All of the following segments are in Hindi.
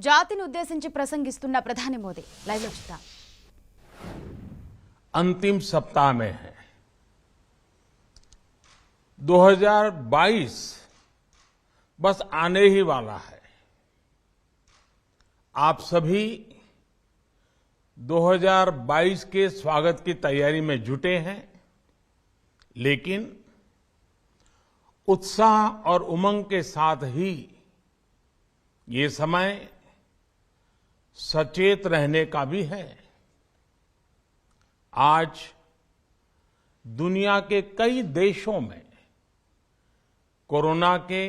జాతిని ఉద్దేశించి ప్రసంగిస్తున్న ప్రధాని మోదీ లైవ్ లో చూద్దాం. अंतिम सप्ताह में है. 2022 बस आने ही वाला है. आप सभी 2022 के स्वागत की तैयारी में जुटे हैं, लेकिन उत्साह और उमंग के साथ ही ये समय सचेत रहने का भी है. आज दुनिया के कई देशों में कोरोना के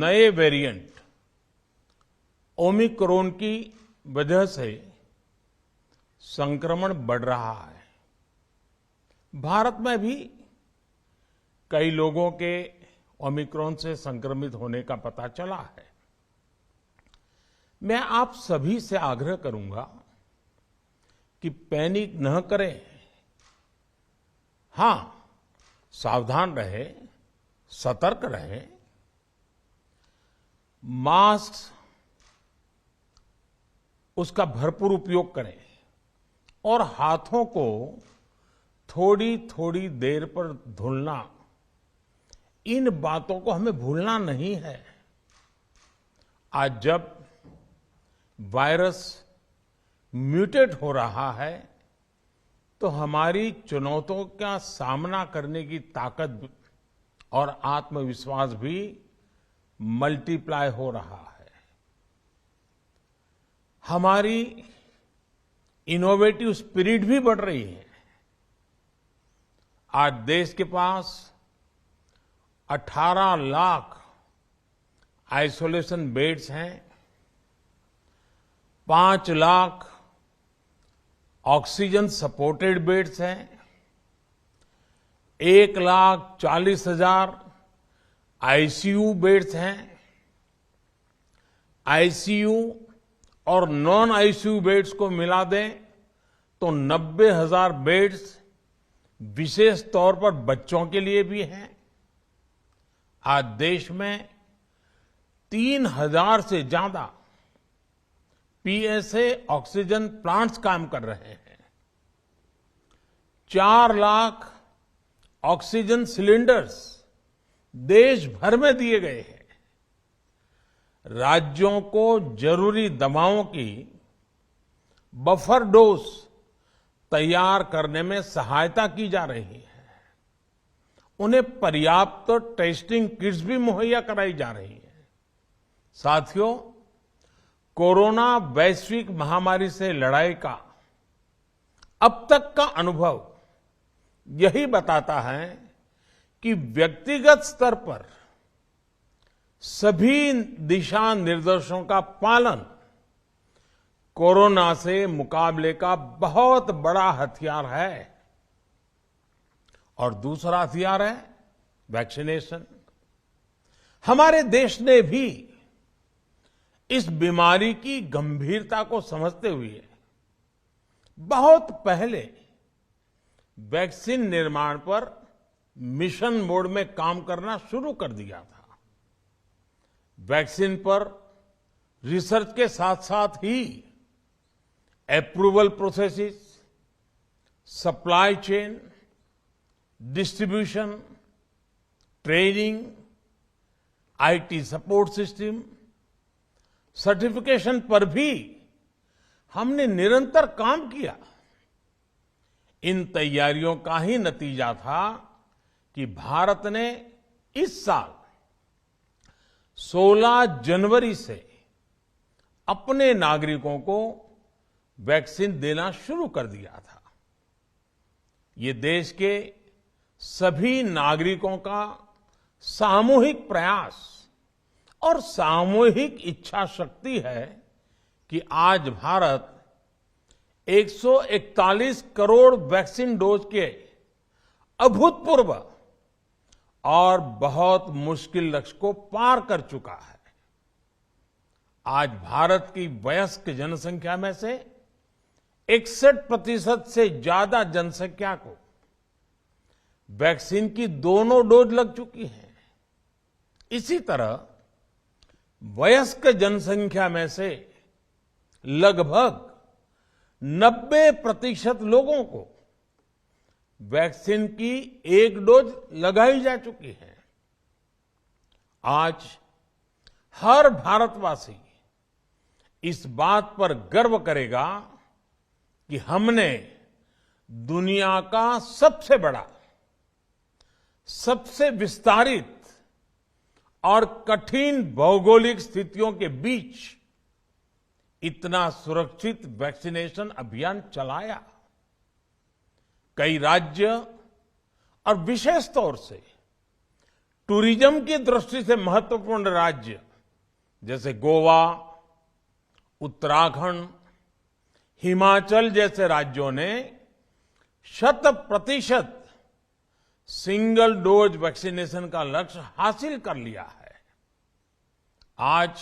नए वेरिएंट ओमिक्रॉन की वजह से संक्रमण बढ़ रहा है. भारत में भी कई लोगों के ओमिक्रॉन से संक्रमित होने का पता चला है. मैं आप सभी से आग्रह करूंगा कि पैनिक न करें. हां, सावधान रहें, सतर्क रहें. मास्क उसका भरपूर उपयोग करें और हाथों को थोड़ी थोड़ी देर पर धुलना, इन बातों को हमें भूलना नहीं है. आज जब वायरस म्यूटेट हो रहा है तो हमारी चुनौतियों का सामना करने की ताकत और आत्मविश्वास भी मल्टीप्लाई हो रहा है. हमारी इनोवेटिव स्पिरिट भी बढ़ रही है. आज देश के पास 18 लाख आइसोलेशन बेड्स हैं, 5 लाख ऑक्सीजन सपोर्टेड बेड्स हैं, 1,40,000 आईसीयू बेड्स हैं. आईसीयू और नॉन आईसीयू बेड्स को मिला दें तो 90,000 बेड्स विशेष तौर पर बच्चों के लिए भी हैं. आज देश में 3,000 से ज्यादा पीएसए ऑक्सीजन प्लांट्स काम कर रहे हैं. 4 लाख ऑक्सीजन सिलेंडर्स देश भर में दिए गए हैं. राज्यों को जरूरी दवाओं की बफर डोज तैयार करने में सहायता की जा रही है. उन्हें पर्याप्त टेस्टिंग किट्स भी मुहैया कराई जा रही है. साथियों, कोरोना वैश्विक महामारी से लड़ाई का अब तक का अनुभव यही बताता है कि व्यक्तिगत स्तर पर सभी दिशा निर्देशों का पालन कोरोना से मुकाबले का बहुत बड़ा हथियार है. और दूसरा हथियार है वैक्सीनेशन. हमारे देश ने भी इस बीमारी की गंभीरता को समझते हुए बहुत पहले वैक्सीन निर्माण पर मिशन मोड में काम करना शुरू कर दिया था. वैक्सीन पर रिसर्च के साथ साथ ही approval processes, supply chain, distribution, training, IT support system, certification पर भी हमने निरंतर काम किया. इन तैयारियों का ही नतीजा था कि भारत ने इस साल 16 जनवरी से अपने नागरिकों को वैक्सीन देना शुरू कर दिया था. ये देश के सभी नागरिकों का सामूहिक प्रयास और सामूहिक इच्छा शक्ति है कि आज भारत 141 करोड़ वैक्सीन डोज के अभूतपूर्व और बहुत मुश्किल लक्ष्य को पार कर चुका है. आज भारत की वयस्क जनसंख्या में से 61% से ज्यादा जनसंख्या को वैक्सीन की दोनों डोज लग चुकी हैं. इसी तरह वयस्क जनसंख्या में से लगभग 90% लोगों को वैक्सीन की एक डोज लगाई जा चुकी है। आज हर भारतवासी इस बात पर गर्व करेगा कि हमने दुनिया का सबसे बड़ा, सबसे विस्तारित और कठिन भौगोलिक स्थितियों के बीच इतना सुरक्षित वैक्सीनेशन अभियान चलाया। कई राज्य और विशेष तौर से टूरिज्म की दृष्टि से महत्वपूर्ण राज्य जैसे गोवा, उत्तराखंड, हिमाचल जैसे राज्यों ने 100% सिंगल डोज वैक्सीनेशन का लक्ष्य हासिल कर लिया है। आज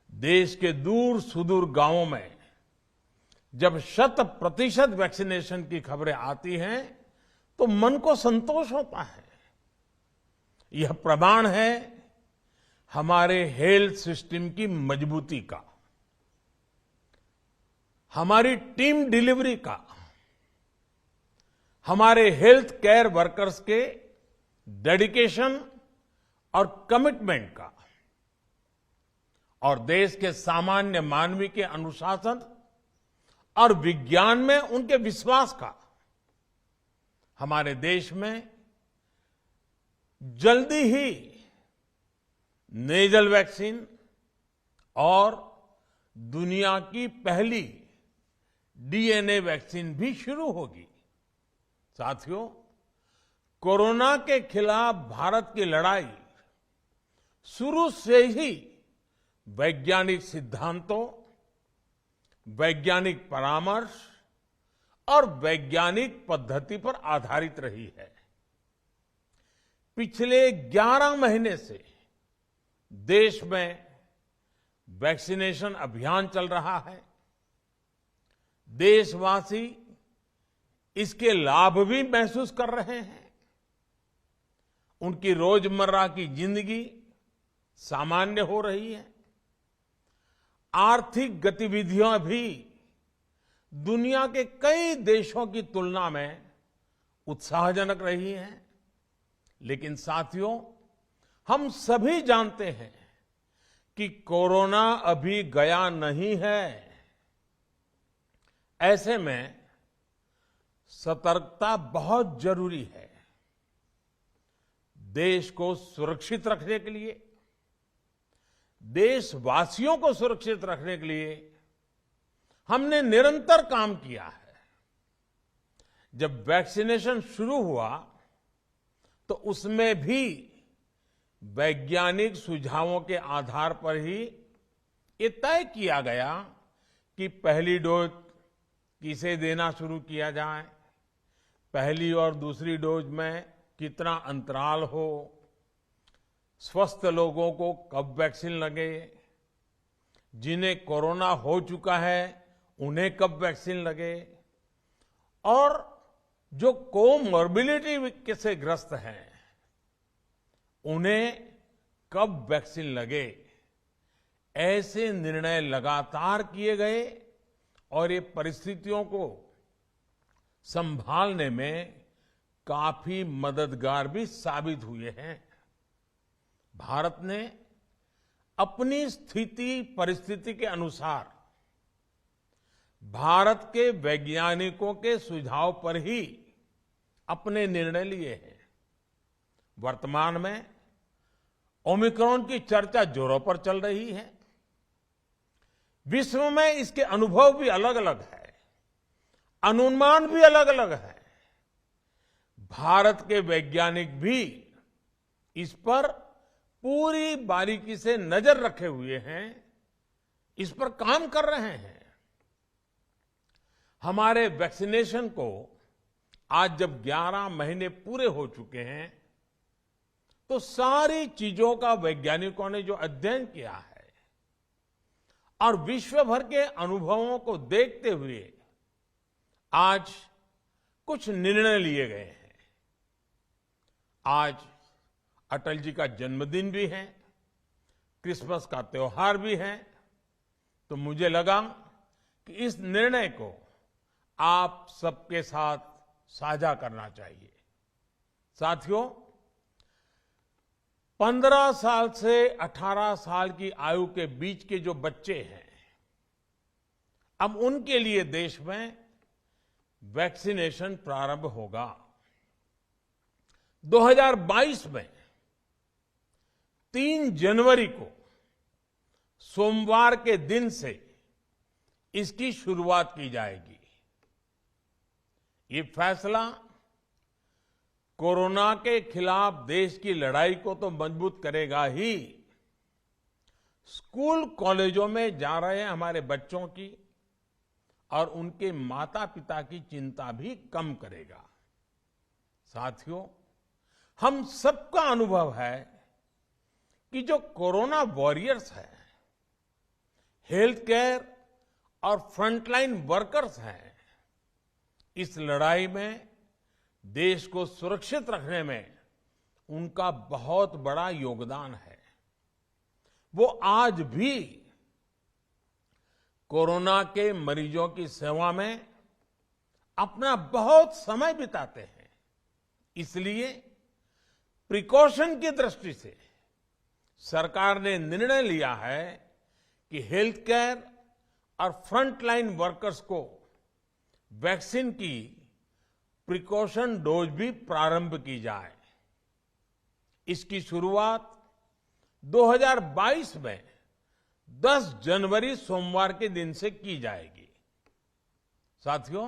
देश के दूर सुदूर गांवों में जब 100% वैक्सीनेशन की खबरें आती हैं तो मन को संतोष होता है। यह प्रमाण है हमारे हेल्थ सिस्टम की मजबूती का, हमारी टीम डिलीवरी का, हमारे हेल्थ केयर वर्कर्स के डेडिकेशन और कमिटमेंट का, और देश के सामान्य मानवी के अनुशासन और विज्ञान में उनके विश्वास का। हमारे देश में जल्दी ही नेजल वैक्सीन और दुनिया की पहली डीएनए वैक्सीन भी शुरू होगी। साथियों, कोरोना के खिलाफ भारत की लड़ाई शुरू से ही वैज्ञानिक सिद्धांतों, वैज्ञानिक परामर्श और वैज्ञानिक पद्धति पर आधारित रही है। पिछले 11 महीने से देश में वैक्सीनेशन अभियान चल रहा है। देशवासी इसके लाभ भी महसूस कर रहे हैं। उनकी रोजमर्रा की जिंदगी सामान्य हो रही है। आर्थिक गतिविधियां भी दुनिया के कई देशों की तुलना में उत्साहजनक रही हैं। लेकिन साथियों, हम सभी जानते हैं कि कोरोना अभी गया नहीं है। ऐसे में सतर्कता बहुत जरूरी है। देश को सुरक्षित रखने के लिए, देशवासियों को सुरक्षित रखने के लिए हमने निरंतर काम किया है। जब वैक्सीनेशन शुरू हुआ तो उसमें भी वैज्ञानिक सुझावों के आधार पर ही ये तय किया गया कि पहली डोज किसे देना शुरू किया जाए, पहली और दूसरी डोज में कितना अंतराल हो, स्वस्थ लोगों को कब वैक्सीन लगे, जिन्हें कोरोना हो चुका है उन्हें कब वैक्सीन लगे, और जो कोमॉर्बिडिटी से ग्रस्त हैं उन्हें कब वैक्सीन लगे। ऐसे निर्णय लगातार किए गए और ये परिस्थितियों को संभालने में काफी मददगार भी साबित हुए हैं। भारत ने अपनी स्थिति परिस्थिति के अनुसार भारत के वैज्ञानिकों के सुझाव पर ही अपने निर्णय लिए हैं। वर्तमान में ओमिक्रॉन की चर्चा जोरों पर चल रही है। विश्व में इसके अनुभव भी अलग अलग है, अनुमान भी अलग अलग है। भारत के वैज्ञानिक भी इस पर पूरी बारीकी से नजर रखे हुए हैं, इस पर काम कर रहे हैं। हमारे वैक्सीनेशन को आज जब 11 महीने पूरे हो चुके हैं तो सारी चीजों का वैज्ञानिकों ने जो अध्ययन किया है और विश्व भर के अनुभवों को देखते हुए आज कुछ निर्णय लिए गए हैं। आज अटल जी का जन्मदिन भी है। क्रिसमस का त्योहार भी है, तो मुझे लगा कि इस निर्णय को आप सबके साथ साझा करना चाहिए। साथियों, 15 साल से 18 साल की आयु के बीच के जो बच्चे हैं, अब उनके लिए देश में वैक्सीनेशन प्रारंभ होगा। 2022 में 3 जनवरी को सोमवार के दिन से इसकी शुरुआत की जाएगी। ये फैसला कोरोना के खिलाफ देश की लड़ाई को तो मजबूत करेगा ही, स्कूल कॉलेजों में जा रहे हमारे बच्चों की और उनके माता पिता की चिंता भी कम करेगा। साथियों, हम सबका अनुभव है कि जो कोरोना वॉरियर्स हैं, हेल्थ केयर और फ्रंटलाइन वर्कर्स हैं, इस लड़ाई में देश को सुरक्षित रखने में उनका बहुत बड़ा योगदान है। वो आज भी कोरोना के मरीजों की सेवा में अपना बहुत समय बिताते हैं। इसलिए प्रिकॉशन की दृष्टि से सरकार ने निर्णय लिया है कि हेल्थ केयर और फ्रंटलाइन वर्कर्स को वैक्सीन की प्रिकॉशन डोज भी प्रारंभ की जाए। इसकी शुरुआत 2022 में 10 जनवरी सोमवार के दिन से की जाएगी। साथियों,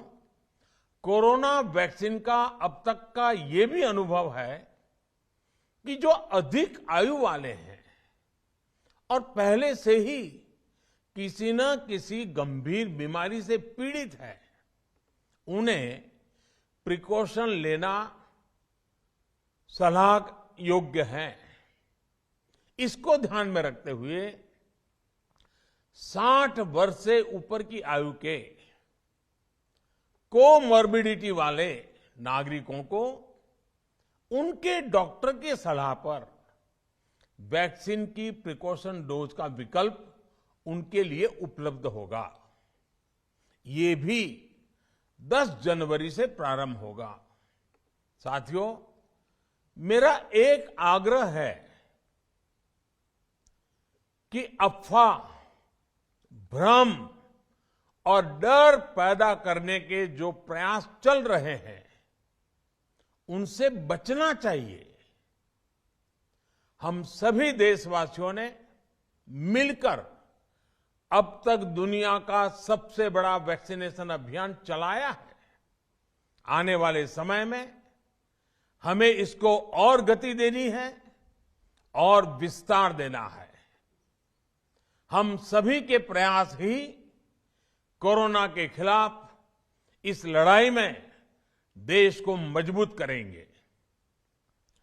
कोरोना वैक्सीन का अब तक का ये भी अनुभव है कि जो अधिक आयु वाले हैं और पहले से ही किसी न किसी गंभीर बीमारी से पीड़ित है, उन्हें प्रिकॉशन लेना सलाह योग्य है। इसको ध्यान में रखते हुए 60 वर्ष से ऊपर की आयु के कोमॉर्बिडिटी वाले नागरिकों को उनके डॉक्टर की सलाह पर वैक्सीन की प्रिकॉशन डोज का विकल्प उनके लिए उपलब्ध होगा। ये भी 10 जनवरी से प्रारंभ होगा। साथियों, मेरा एक आग्रह है कि अफवाह, भ्रम और डर पैदा करने के जो प्रयास चल रहे हैं, उनसे बचना चाहिए। हम सभी देशवासियों ने मिलकर अब तक दुनिया का सबसे बड़ा वैक्सीनेशन अभियान चलाया है। आने वाले समय में हमें इसको और गति देनी है और विस्तार देना है। हम सभी के प्रयास ही कोरोना के खिलाफ इस लड़ाई में देश को मजबूत करेंगे।